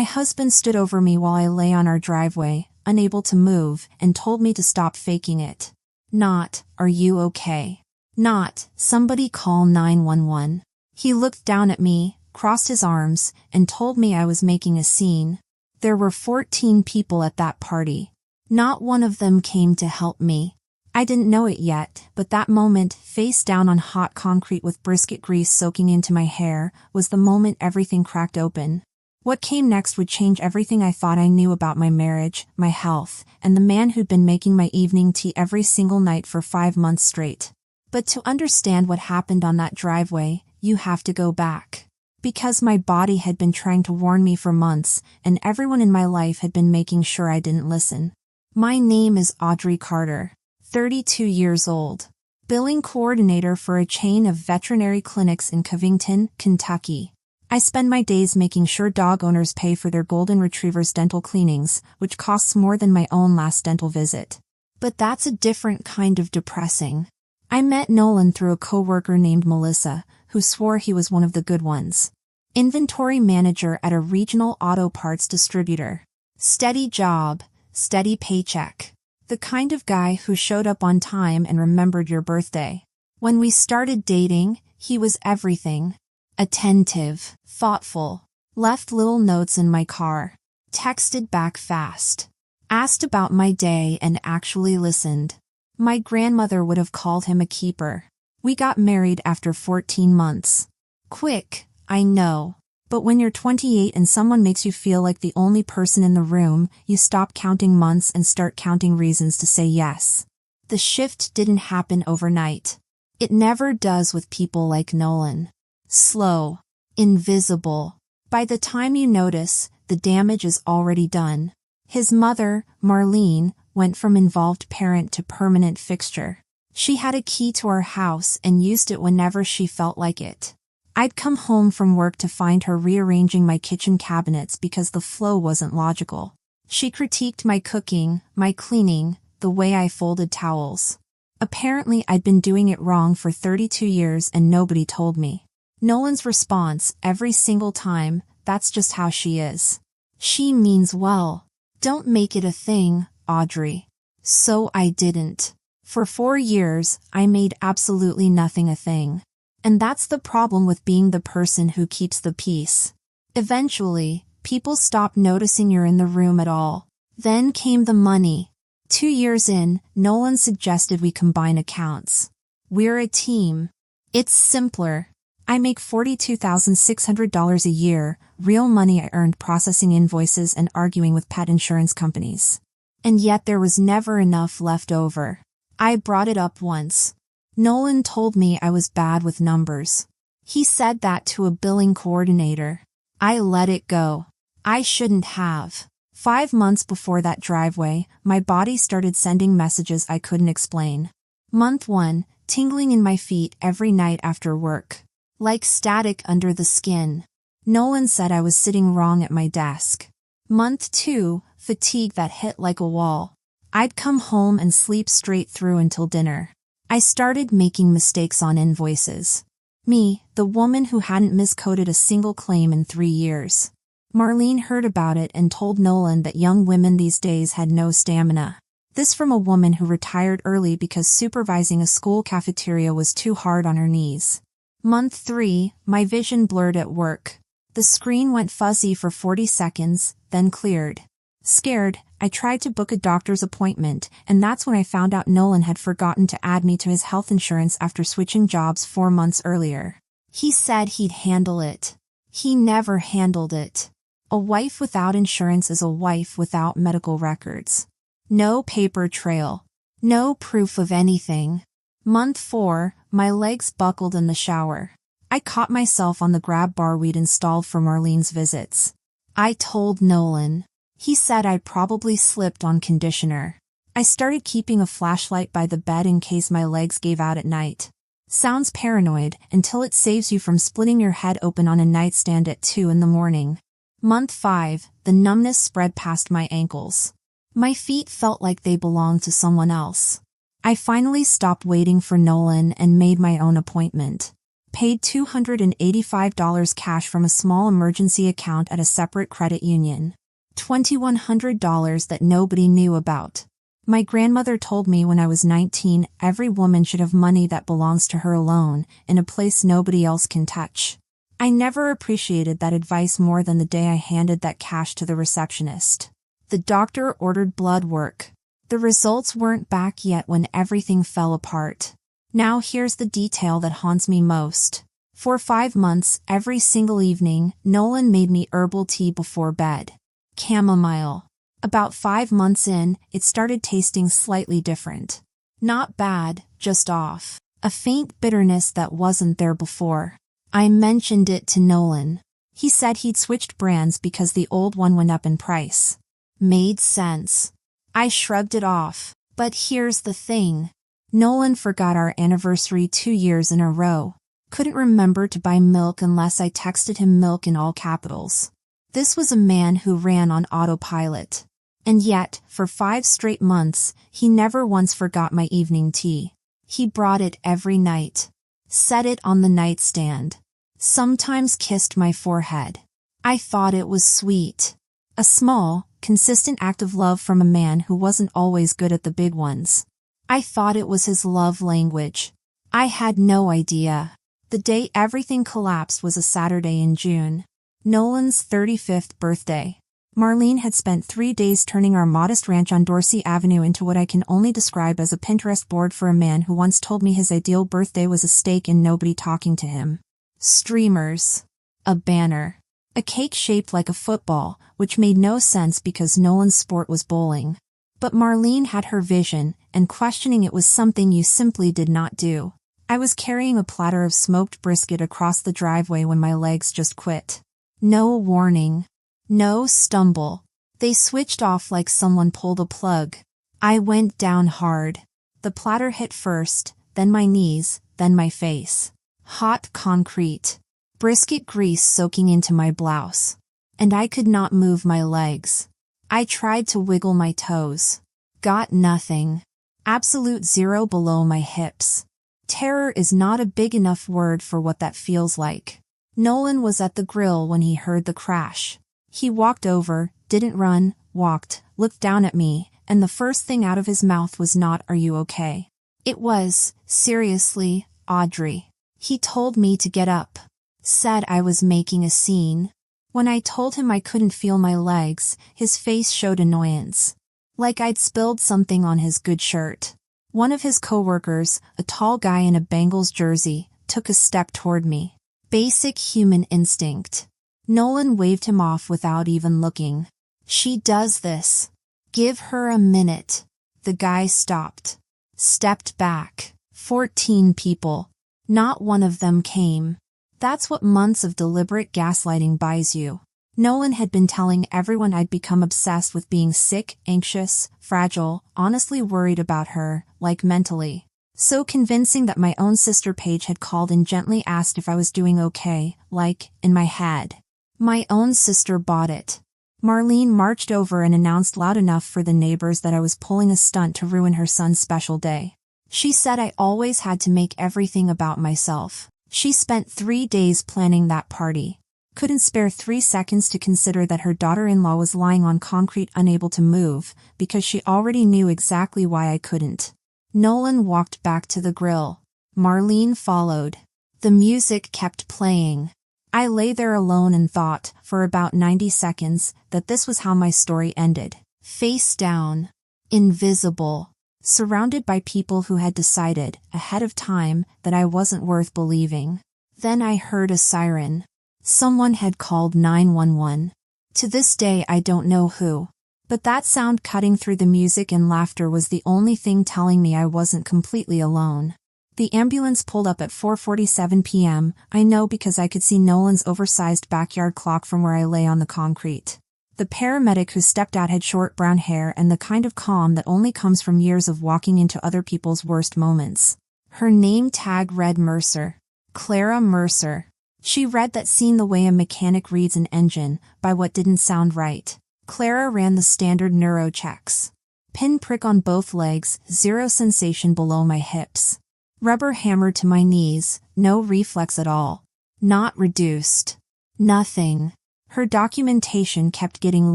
My husband stood over me while I lay on our driveway, unable to move, and told me to stop faking it. Not, "Are you okay?" Not, "Somebody call 911. He looked down at me, crossed his arms, and told me I was making a scene. There were 14 people at that party. Not one of them came to help me. I didn't know it yet, but that moment, face down on hot concrete with brisket grease soaking into my hair, was the moment everything cracked open. What came next would change everything I thought I knew about my marriage, my health, and the man who'd been making my evening tea every single night for 5 months straight. But to understand what happened on that driveway, you have to go back. Because my body had been trying to warn me for months, and everyone in my life had been making sure I didn't listen. My name is Audrey Carter, 32 years old, billing coordinator for a chain of veterinary clinics in Covington, Kentucky. I spend my days making sure dog owners pay for their golden retrievers' dental cleanings, which costs more than my own last dental visit. But that's a different kind of depressing. I met Nolan through a coworker named Melissa, who swore he was one of the good ones. Inventory manager at a regional auto parts distributor. Steady job, steady paycheck. The kind of guy who showed up on time and remembered your birthday. When we started dating, he was everything. Attentive, thoughtful, left little notes in my car, texted back fast, asked about my day and actually listened. My grandmother would have called him a keeper. We got married after 14 months. Quick, I know. But when you're 28 and someone makes you feel like the only person in the room, you stop counting months and start counting reasons to say yes. The shift didn't happen overnight. It never does with people like Nolan. Slow. Invisible. By the time you notice, the damage is already done. His mother, Marlene, went from involved parent to permanent fixture. She had a key to our house and used it whenever she felt like it. I'd come home from work to find her rearranging my kitchen cabinets because the flow wasn't logical. She critiqued my cooking, my cleaning, the way I folded towels. Apparently I'd been doing it wrong for 32 years and nobody told me. Nolan's response, every single time, "That's just how she is. She means well. Don't make it a thing, Audrey." So I didn't. For 4 years, I made absolutely nothing a thing. And that's the problem with being the person who keeps the peace. Eventually, people stop noticing you're in the room at all. Then came the money. 2 years in, Nolan suggested we combine accounts. We're a team. It's simpler. I make $42,600 a year, real money I earned processing invoices and arguing with pet insurance companies. And yet there was never enough left over. I brought it up once. Nolan told me I was bad with numbers. He said that to a billing coordinator. I let it go. I shouldn't have. 5 months before that driveway, my body started sending messages I couldn't explain. Month 1, tingling in my feet every night after work. Like static under the skin. Nolan said I was sitting wrong at my desk. Month 2, fatigue that hit like a wall. I'd come home and sleep straight through until dinner. I started making mistakes on invoices. Me, the woman who hadn't miscoded a single claim in 3 years. Marlene heard about it and told Nolan that young women these days had no stamina. This from a woman who retired early because supervising a school cafeteria was too hard on her knees. Month 3, my vision blurred at work. The screen went fuzzy for 40 seconds, then cleared. Scared, I tried to book a doctor's appointment, and that's when I found out Nolan had forgotten to add me to his health insurance after switching jobs 4 months earlier. He said he'd handle it. He never handled it. A wife without insurance is a wife without medical records. No paper trail. No proof of anything. Month 4, my legs buckled in the shower. I caught myself on the grab bar we'd installed for Marlene's visits. I told Nolan. He said I'd probably slipped on conditioner. I started keeping a flashlight by the bed in case my legs gave out at night. Sounds paranoid until it saves you from splitting your head open on a nightstand at 2 in the morning. Month 5, the numbness spread past my ankles. My feet felt like they belonged to someone else. I finally stopped waiting for Nolan and made my own appointment. Paid $285 cash from a small emergency account at a separate credit union. $2,100 that nobody knew about. My grandmother told me when I was 19 every woman should have money that belongs to her alone, in a place nobody else can touch. I never appreciated that advice more than the day I handed that cash to the receptionist. The doctor ordered blood work. The results weren't back yet when everything fell apart. Now here's the detail that haunts me most. For 5 months, every single evening, Nolan made me herbal tea before bed. Chamomile. About 5 months in, it started tasting slightly different. Not bad, just off. A faint bitterness that wasn't there before. I mentioned it to Nolan. He said he'd switched brands because the old one went up in price. Made sense. I shrugged it off. But here's the thing. Nolan forgot our anniversary 2 years in a row. Couldn't remember to buy milk unless I texted him milk in all capitals. This was a man who ran on autopilot. And yet, for 5 straight months, he never once forgot my evening tea. He brought it every night. Set it on the nightstand. Sometimes kissed my forehead. I thought it was sweet. A small, consistent act of love from a man who wasn't always good at the big ones. I thought it was his love language. I had no idea. The day everything collapsed was a Saturday in June. Nolan's 35th birthday. Marlene had spent 3 days turning our modest ranch on Dorsey Avenue into what I can only describe as a Pinterest board for a man who once told me his ideal birthday was a steak and nobody talking to him. Streamers. A banner. A cake shaped like a football, which made no sense because Nolan's sport was bowling. But Marlene had her vision, and questioning it was something you simply did not do. I was carrying a platter of smoked brisket across the driveway when my legs just quit. No warning. No stumble. They switched off like someone pulled a plug. I went down hard. The platter hit first, then my knees, then my face. Hot concrete. Brisket grease soaking into my blouse. And I could not move my legs. I tried to wiggle my toes. Got nothing. Absolute zero below my hips. Terror is not a big enough word for what that feels like. Nolan was at the grill when he heard the crash. He walked over, didn't run, walked, looked down at me, and the first thing out of his mouth was not, "Are you okay?" It was, "Seriously, Audrey." He told me to get up. Said I was making a scene. When I told him I couldn't feel my legs, his face showed annoyance. Like I'd spilled something on his good shirt. One of his coworkers, a tall guy in a Bengals jersey, took a step toward me. Basic human instinct. Nolan waved him off without even looking. "She does this. Give her a minute." The guy stopped. Stepped back. 14 people. Not one of them came. That's what months of deliberate gaslighting buys you. Nolan had been telling everyone I'd become obsessed with being sick, anxious, fragile, honestly worried about her, like mentally. So convincing that my own sister Paige had called and gently asked if I was doing okay, like, in my head. My own sister bought it. Marlene marched over and announced loud enough for the neighbors that I was pulling a stunt to ruin her son's special day. She said I always had to make everything about myself. She spent 3 days planning that party. Couldn't spare 3 seconds to consider that her daughter-in-law was lying on concrete unable to move, because she already knew exactly why I couldn't. Nolan walked back to the grill. Marlene followed. The music kept playing. I lay there alone and thought, for about 90 seconds, that this was how my story ended. Face down. Invisible. Surrounded by people who had decided, ahead of time, that I wasn't worth believing. Then I heard a siren. Someone had called 911. To this day I don't know who. But that sound cutting through the music and laughter was the only thing telling me I wasn't completely alone. The ambulance pulled up at 4:47 p.m., I know because I could see Nolan's oversized backyard clock from where I lay on the concrete. The paramedic who stepped out had short brown hair and the kind of calm that only comes from years of walking into other people's worst moments. Her name tag read Mercer. Clara Mercer. She read that scene the way a mechanic reads an engine, by what didn't sound right. Clara ran the standard neuro checks. Pinprick on both legs, zero sensation below my hips. Rubber hammer to my knees, no reflex at all. Not reduced. Nothing. Her documentation kept getting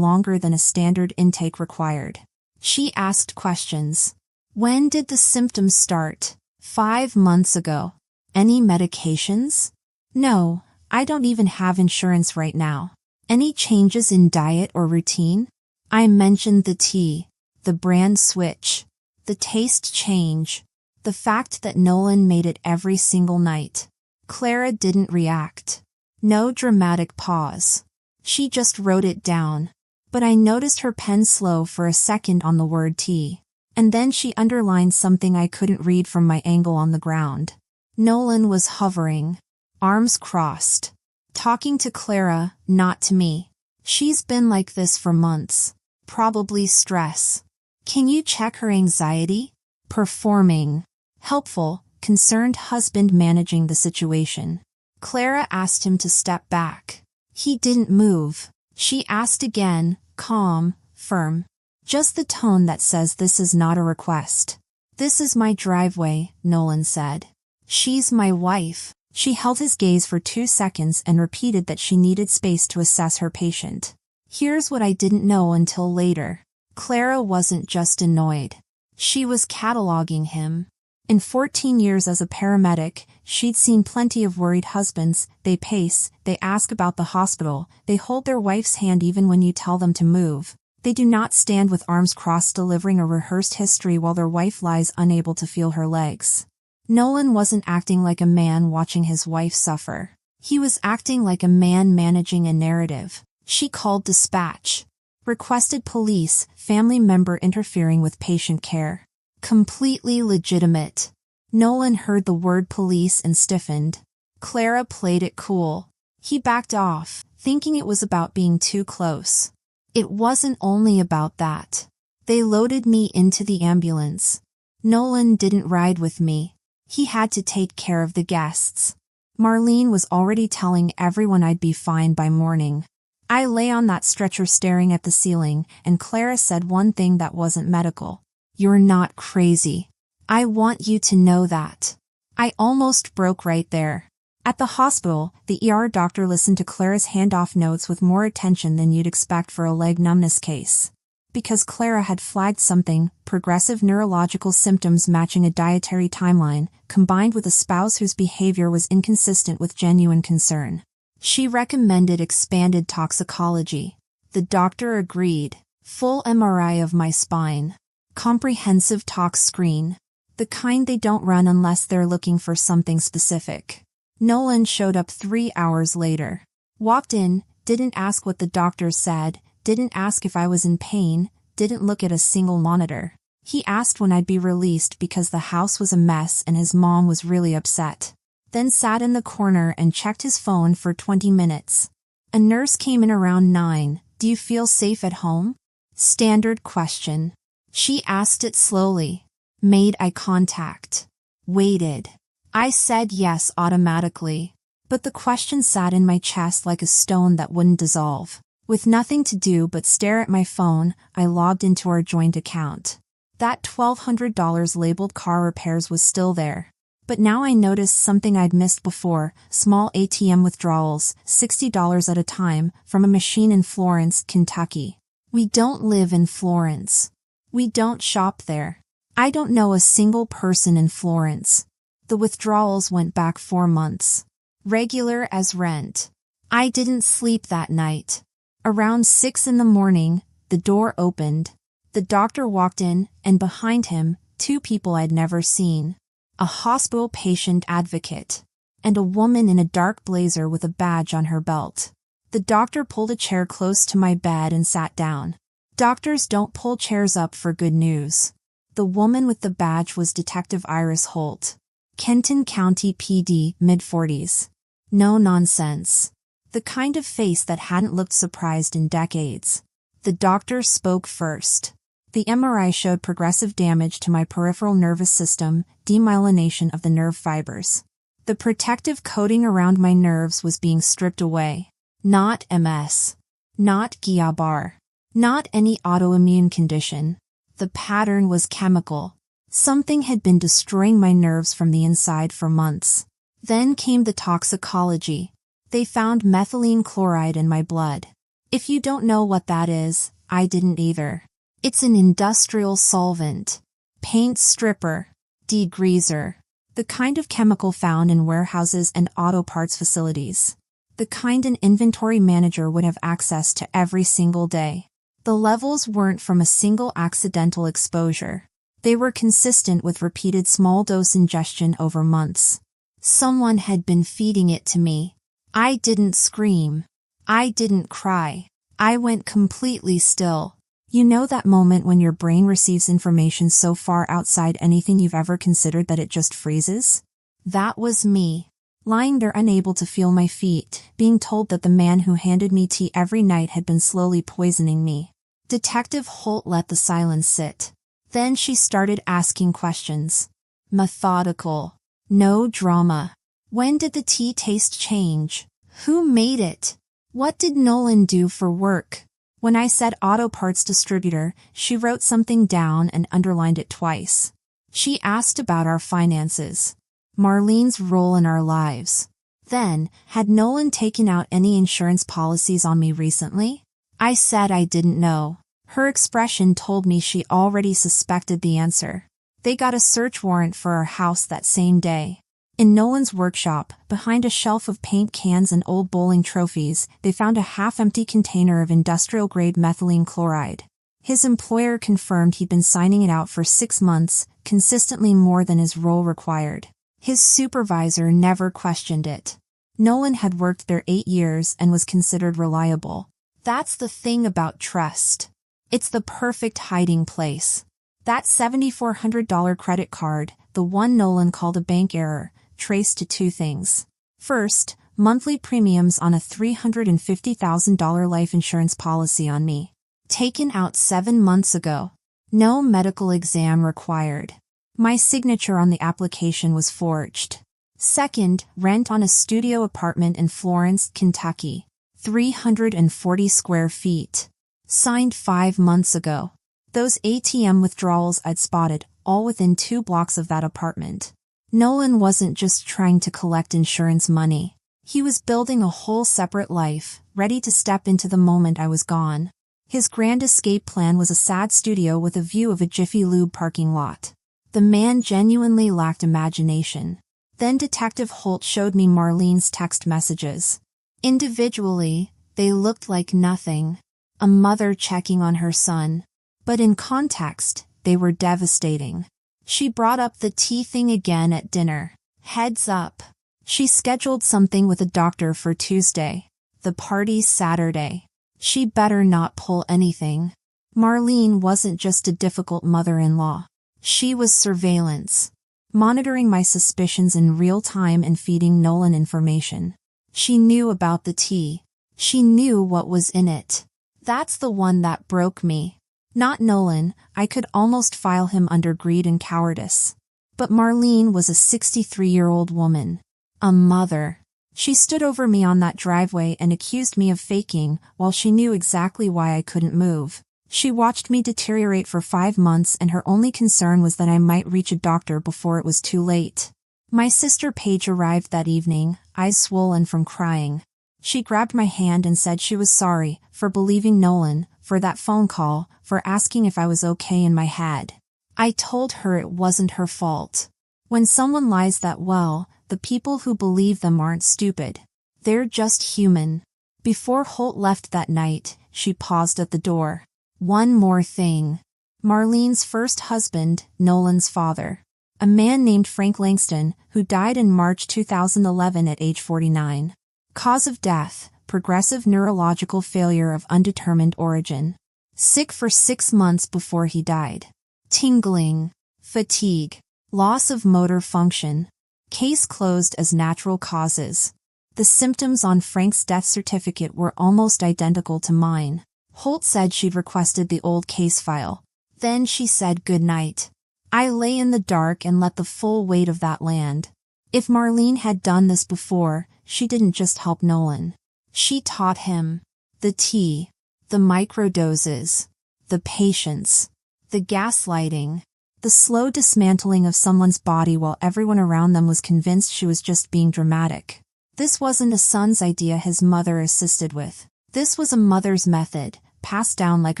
longer than a standard intake required. She asked questions. When did the symptoms start? 5 months ago. Any medications? No, I don't even have insurance right now. Any changes in diet or routine? I mentioned the tea, the brand switch, the taste change, the fact that Nolan made it every single night. Clara didn't react. No dramatic pause. She just wrote it down. But I noticed her pen slow for a second on the word tea. And then she underlined something I couldn't read from my angle on the ground. Nolan was hovering, arms crossed, talking to Clara, not to me. She's been like this for months. Probably stress. Can you check her anxiety? Performing. Helpful, concerned husband managing the situation. Clara asked him to step back. He didn't move. She asked again, calm, firm. Just the tone that says this is not a request. This is my driveway, Nolan said. She's my wife. She held his gaze for 2 seconds and repeated that she needed space to assess her patient. Here's what I didn't know until later. Clara wasn't just annoyed. She was cataloging him. In 14 years as a paramedic, she'd seen plenty of worried husbands. They pace, they ask about the hospital, they hold their wife's hand even when you tell them to move. They do not stand with arms crossed delivering a rehearsed history while their wife lies unable to feel her legs. Nolan wasn't acting like a man watching his wife suffer. He was acting like a man managing a narrative. She called dispatch. Requested police, family member interfering with patient care. Completely legitimate. Nolan heard the word police and stiffened. Clara played it cool. He backed off, thinking it was about being too close. It wasn't only about that. They loaded me into the ambulance. Nolan didn't ride with me. He had to take care of the guests. Marlene was already telling everyone I'd be fine by morning. I lay on that stretcher staring at the ceiling, and Clara said one thing that wasn't medical. You're not crazy. I want you to know that. I almost broke right there. At the hospital, the ER doctor listened to Clara's handoff notes with more attention than you'd expect for a leg numbness case. Because Clara had flagged something, progressive neurological symptoms matching a dietary timeline, combined with a spouse whose behavior was inconsistent with genuine concern. She recommended expanded toxicology. The doctor agreed. Full MRI of my spine. Comprehensive tox screen. The kind they don't run unless they're looking for something specific. Nolan showed up 3 hours later. Walked in, didn't ask what the doctor said, didn't ask if I was in pain, didn't look at a single monitor. He asked when I'd be released because the house was a mess and his mom was really upset. Then sat in the corner and checked his phone for 20 minutes. A nurse came in around 9. Do you feel safe at home? Standard question. She asked it slowly. Made eye contact. Waited. I said yes automatically. But the question sat in my chest like a stone that wouldn't dissolve. With nothing to do but stare at my phone, I logged into our joint account. That $1,200 labeled car repairs was still there. But now I noticed something I'd missed before, small ATM withdrawals, $60 at a time, from a machine in Florence, Kentucky. We don't live in Florence. We don't shop there. I don't know a single person in Florence. The withdrawals went back 4 months. Regular as rent. I didn't sleep that night. Around 6 in the morning, the door opened. The doctor walked in, and behind him, 2 people I'd never seen. A hospital patient advocate. And a woman in a dark blazer with a badge on her belt. The doctor pulled a chair close to my bed and sat down. Doctors don't pull chairs up for good news. The woman with the badge was Detective Iris Holt. Kenton County PD, mid-40s. No nonsense. The kind of face that hadn't looked surprised in decades. The doctor spoke first. The MRI showed progressive damage to my peripheral nervous system, demyelination of the nerve fibers. The protective coating around my nerves was being stripped away. Not MS. Not Guillain-Barré. Not any autoimmune condition. The pattern was chemical. Something had been destroying my nerves from the inside for months. Then came the toxicology. They found methylene chloride in my blood. If you don't know what that is, I didn't either. It's an industrial solvent. Paint stripper. Degreaser. The kind of chemical found in warehouses and auto parts facilities. The kind an inventory manager would have access to every single day. The levels weren't from a single accidental exposure. They were consistent with repeated small-dose ingestion over months. Someone had been feeding it to me. I didn't scream. I didn't cry. I went completely still. You know that moment when your brain receives information so far outside anything you've ever considered that it just freezes? That was me. Lying there unable to feel my feet, being told that the man who handed me tea every night had been slowly poisoning me. Detective Holt let the silence sit. Then she started asking questions. Methodical. No drama. When did the tea taste change? Who made it? What did Nolan do for work? When I said auto parts distributor, she wrote something down and underlined it twice. She asked about our finances. Marlene's role in our lives. Then, had Nolan taken out any insurance policies on me recently? I said I didn't know. Her expression told me she already suspected the answer. They got a search warrant for our house that same day. In Nolan's workshop, behind a shelf of paint cans and old bowling trophies, they found a half-empty container of industrial-grade methylene chloride. His employer confirmed he'd been signing it out for 6 months, consistently more than his role required. His supervisor never questioned it. Nolan had worked there 8 years and was considered reliable. That's the thing about trust. It's the perfect hiding place. That $7,400 credit card, the one Nolan called a bank error, traced to 2 things. First, monthly premiums on a $350,000 life insurance policy on me. Taken out 7 months ago. No medical exam required. My signature on the application was forged. Second, rent on a studio apartment in Florence, Kentucky. 340 square feet. Signed 5 months ago. Those ATM withdrawals I'd spotted, all within 2 blocks of that apartment. Nolan wasn't just trying to collect insurance money. He was building a whole separate life, ready to step into the moment I was gone. His grand escape plan was a sad studio with a view of a Jiffy Lube parking lot. The man genuinely lacked imagination. Then Detective Holt showed me Marlene's text messages. Individually, they looked like nothing. A mother checking on her son. But in context, they were devastating. She brought up the tea thing again at dinner. Heads up. She scheduled something with a doctor for Tuesday. The party's Saturday. She better not pull anything. Marlene wasn't just a difficult mother-in-law. She was surveillance. Monitoring my suspicions in real time and feeding Nolan information. She knew about the tea. She knew what was in it. That's the one that broke me. Not Nolan, I could almost file him under greed and cowardice. But Marlene was a 63-year-old woman. A mother. She stood over me on that driveway and accused me of faking, while she knew exactly why I couldn't move. She watched me deteriorate for 5 months and her only concern was that I might reach a doctor before it was too late. My sister Paige arrived that evening, eyes swollen from crying. She grabbed my hand and said she was sorry, for believing Nolan, for that phone call, for asking if I was okay in my head. I told her it wasn't her fault. When someone lies that well, the people who believe them aren't stupid. They're just human. Before Holt left that night, she paused at the door. One more thing. Marlene's first husband, Nolan's father. A man named Frank Langston, who died in March 2011 at age 49. Cause of death, progressive neurological failure of undetermined origin. Sick for 6 months before he died. Tingling. Fatigue. Loss of motor function. Case closed as natural causes. The symptoms on Frank's death certificate were almost identical to mine. Holt said she'd requested the old case file. Then she said goodnight. I lay in the dark and let the full weight of that land. If Marlene had done this before, she didn't just help Nolan. She taught him. The tea. The microdoses. The patience. The gaslighting. The slow dismantling of someone's body while everyone around them was convinced she was just being dramatic. This wasn't a son's idea his mother assisted with. This was a mother's method, passed down like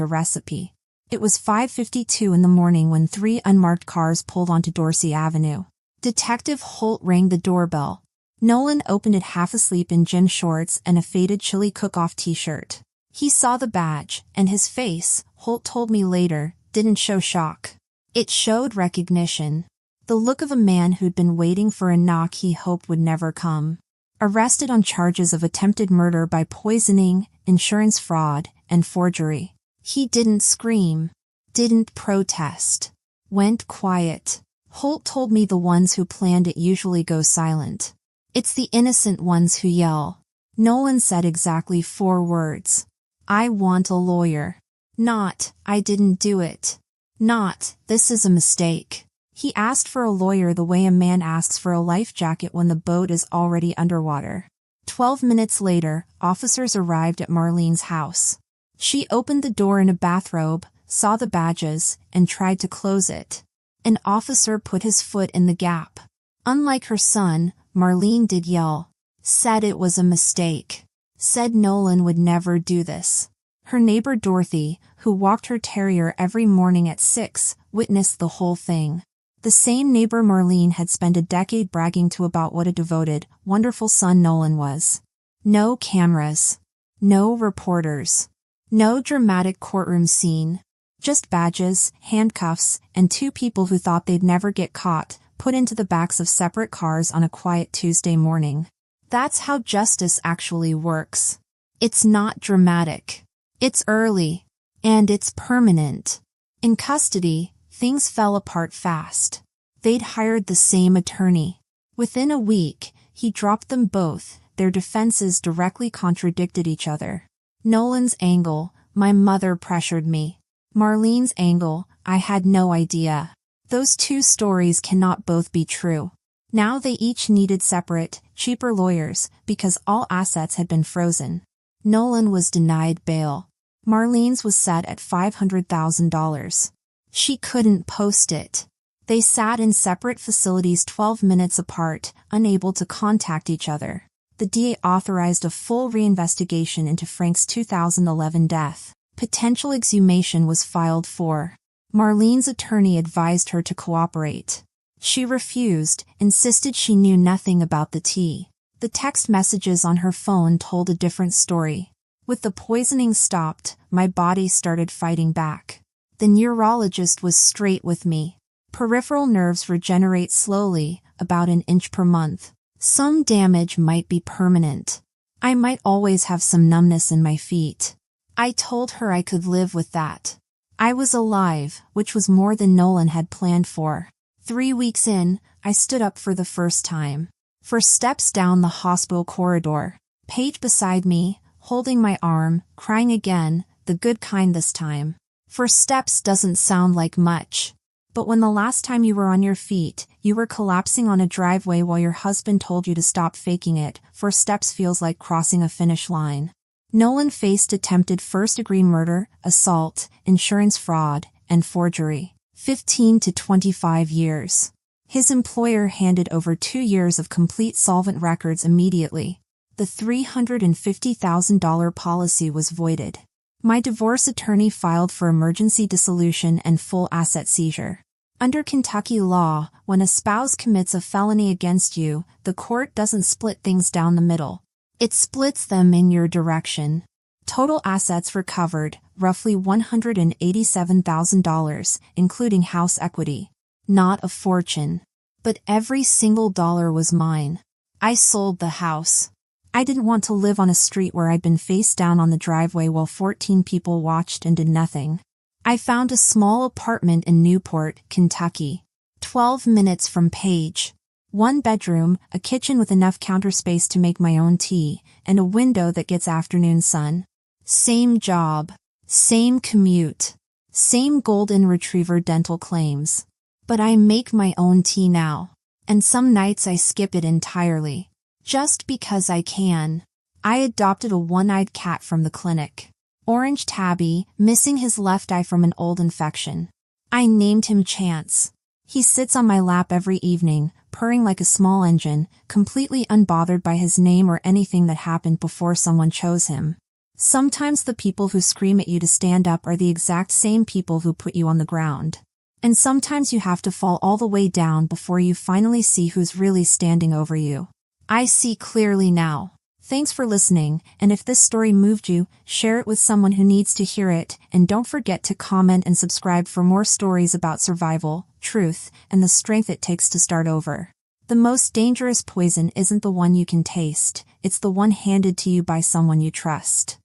a recipe. It was 5:52 in the morning when 3 unmarked cars pulled onto Dorsey Avenue. Detective Holt rang the doorbell. Nolan opened it half asleep in gym shorts and a faded chili cook-off t-shirt. He saw the badge, and his face, Holt told me later, didn't show shock. It showed recognition. The look of a man who'd been waiting for a knock he hoped would never come. Arrested on charges of attempted murder by poisoning, insurance fraud, and forgery. He didn't scream. Didn't protest. Went quiet. Holt told me the ones who planned it usually go silent. It's the innocent ones who yell. Nolan said exactly 4 words. I want a lawyer. Not, I didn't do it. Not, this is a mistake. He asked for a lawyer the way a man asks for a life jacket when the boat is already underwater. 12 minutes later, officers arrived at Marlene's house. She opened the door in a bathrobe, saw the badges, and tried to close it. An officer put his foot in the gap. Unlike her son, Marlene did yell. Said it was a mistake. Said Nolan would never do this. Her neighbor Dorothy, who walked her terrier every morning at 6, witnessed the whole thing. The same neighbor Marlene had spent a decade bragging to about what a devoted, wonderful son Nolan was. No cameras. No reporters. No dramatic courtroom scene. Just badges, handcuffs, and 2 people who thought they'd never get caught, put into the backs of separate cars on a quiet Tuesday morning. That's how justice actually works. It's not dramatic. It's early. And it's permanent. In custody, things fell apart fast. They'd hired the same attorney. Within a week, he dropped them both. Their defenses directly contradicted each other. Nolan's angle, my mother pressured me. Marlene's angle, I had no idea. Those 2 stories cannot both be true. Now they each needed separate, cheaper lawyers because all assets had been frozen. Nolan was denied bail. Marlene's was set at $500,000. She couldn't post it. They sat in separate facilities 12 minutes apart, unable to contact each other. The DA authorized a full reinvestigation into Frank's 2011 death. Potential exhumation was filed for. Marlene's attorney advised her to cooperate. She refused, insisted she knew nothing about the tea. The text messages on her phone told a different story. With the poisoning stopped, my body started fighting back. The neurologist was straight with me. Peripheral nerves regenerate slowly, about an inch per month. Some damage might be permanent. I might always have some numbness in my feet. I told her I could live with that. I was alive, which was more than Nolan had planned for. 3 weeks in, I stood up for the first time. 4 steps down the hospital corridor. Paige beside me, holding my arm, crying again, the good kind this time. 4 steps doesn't sound like much. But when the last time you were on your feet, you were collapsing on a driveway while your husband told you to stop faking it, 4 steps feels like crossing a finish line. Nolan faced attempted first-degree murder, assault, insurance fraud, and forgery. 15 to 25 years. His employer handed over 2 years of complete solvent records immediately. The $350,000 policy was voided. My divorce attorney filed for emergency dissolution and full asset seizure. Under Kentucky law, when a spouse commits a felony against you, the court doesn't split things down the middle. It splits them in your direction. Total assets recovered, roughly $187,000, including house equity. Not a fortune. But every single dollar was mine. I sold the house. I didn't want to live on a street where I'd been face down on the driveway while 14 people watched and did nothing. I found a small apartment in Newport, Kentucky. 12 minutes from Paige. 1 bedroom, a kitchen with enough counter space to make my own tea, and a window that gets afternoon sun. Same job. Same commute. Same golden retriever dental claims. But I make my own tea now. And some nights I skip it entirely. Just because I can. I adopted a one-eyed cat from the clinic. Orange tabby, missing his left eye from an old infection. I named him Chance. He sits on my lap every evening, purring like a small engine, completely unbothered by his name or anything that happened before someone chose him. Sometimes the people who scream at you to stand up are the exact same people who put you on the ground. And sometimes you have to fall all the way down before you finally see who's really standing over you. I see clearly now. Thanks for listening, and if this story moved you, share it with someone who needs to hear it, and don't forget to comment and subscribe for more stories about survival, truth, and the strength it takes to start over. The most dangerous poison isn't the one you can taste, it's the one handed to you by someone you trust.